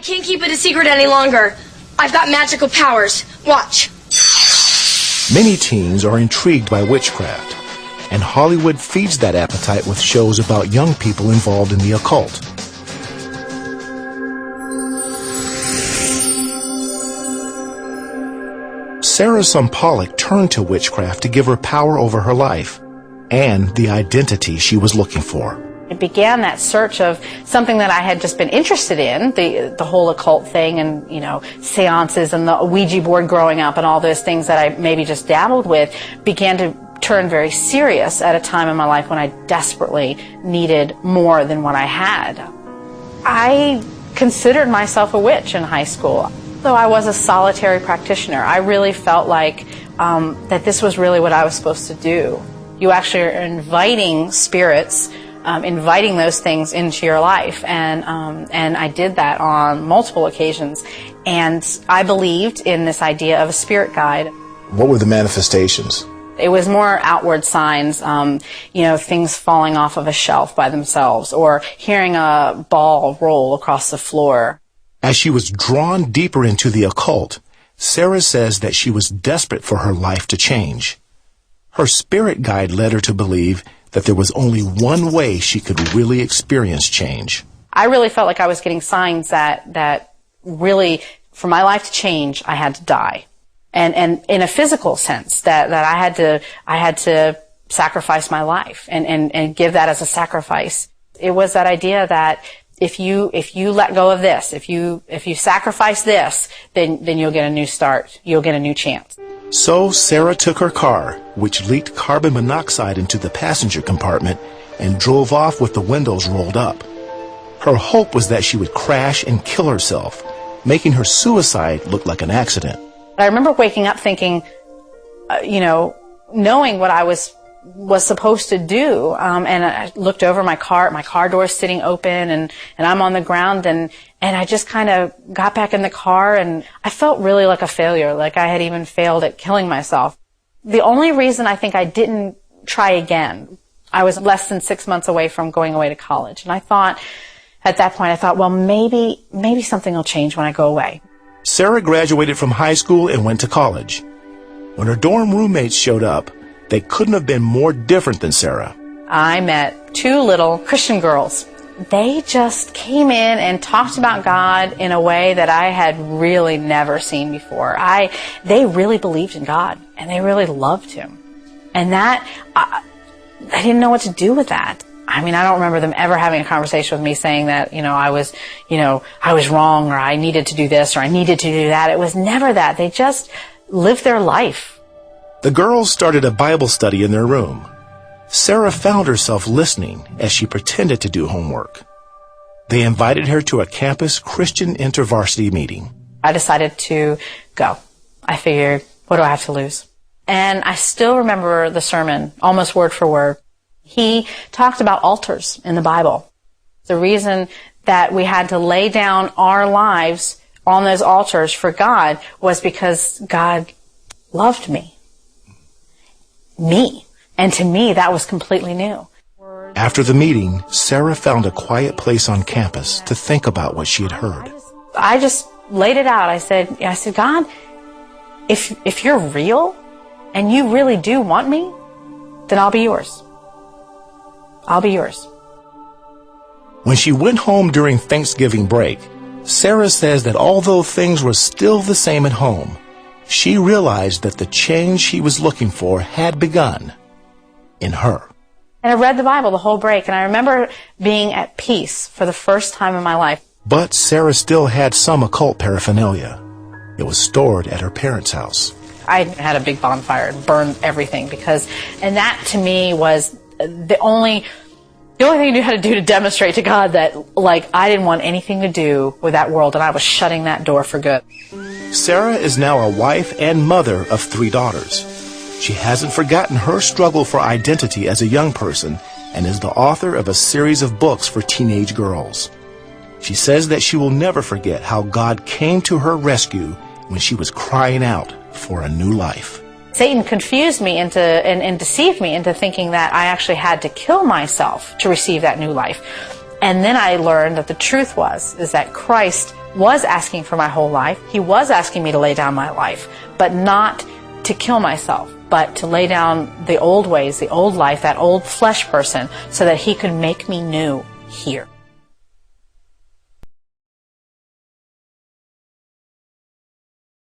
can't keep it a secret any longer. I've got magical powers. Watch. Many teens are intrigued by witchcraft, and Hollywood feeds that appetite with shows about young people involved in the occult. Sarah Pollock turned to witchcraft to give her power over her life and the identity she was looking for. It began that search of something that I had just been interested in, the whole occult thing and, seances and the Ouija board growing up and all those things that I maybe just dabbled with began to turn very serious at a time in my life when I desperately needed more than what I had. I considered myself a witch in high school. Though I was a solitary practitioner, I really felt like that this was really what I was supposed to do. You actually are inviting spirits, inviting those things into your life, and I did that on multiple occasions. And I believed in this idea of a spirit guide. What were the manifestations? It was more outward signs, things falling off of a shelf by themselves, or hearing a ball roll across the floor. As she was drawn deeper into the occult, Sarah says that she was desperate for her life to change. Her spirit guide led her to believe that there was only one way she could really experience change. I really felt like I was getting signs that really, for my life to change, I had to die. And in a physical sense, that I had to sacrifice my life and give that as a sacrifice. It was that idea that if you let go of this, if you sacrifice this, then you'll get a new start. You'll get a new chance. So Sarah took her car, which leaked carbon monoxide into the passenger compartment, and drove off with the windows rolled up. Her hope was that she would crash and kill herself, making her suicide look like an accident. I remember waking up thinking, knowing what I was supposed to do, and I looked over my car door is sitting open, and I'm on the ground, and I just kind of got back in the car, and I felt really like a failure, like I had even failed at killing myself. The only reason I think I didn't try again, I was less than 6 months away from going away to college, and I thought, at that point, well, maybe something will change when I go away. Sarah graduated from high school and went to college. When her dorm roommates showed up, they couldn't have been more different than Sarah. I met two little Christian girls. They just came in and talked about God in a way that I had really never seen before. They really believed in God, and they really loved Him. And that, I didn't know what to do with that. I mean, I don't remember them ever having a conversation with me saying that, I was wrong, or I needed to do this, or I needed to do that. It was never that. They just lived their life. The girls started a Bible study in their room. Sarah found herself listening as she pretended to do homework. They invited her to a campus Christian InterVarsity meeting. I decided to go. I figured, what do I have to lose? And I still remember the sermon, almost word for word. He talked about altars in the Bible. The reason that we had to lay down our lives on those altars for God was because God loved me. And to me, that was completely new. After the meeting, Sarah found a quiet place on campus to think about what she had heard. I just laid it out. I said, God, if you're real and you really do want me, then I'll be yours. I'll be yours. When she went home during Thanksgiving break, Sarah says that although things were still the same at home, she realized that the change she was looking for had begun in her. And I read the Bible the whole break, and I remember being at peace for the first time in my life. But Sarah still had some occult paraphernalia. It was stored at her parents' house. I had a big bonfire and burned everything and that to me was the only thing I knew how to do to demonstrate to God that, I didn't want anything to do with that world, and I was shutting that door for good. Sarah is now a wife and mother of 3 daughters. She hasn't forgotten her struggle for identity as a young person and is the author of a series of books for teenage girls. She says that she will never forget how God came to her rescue when she was crying out for a new life. Satan confused me and deceived me into thinking that I actually had to kill myself to receive that new life. And then I learned that the truth is that Christ was asking for my whole life. He was asking me to lay down my life, but not to kill myself, but to lay down the old ways, the old life, that old flesh person, so that he could make me new here.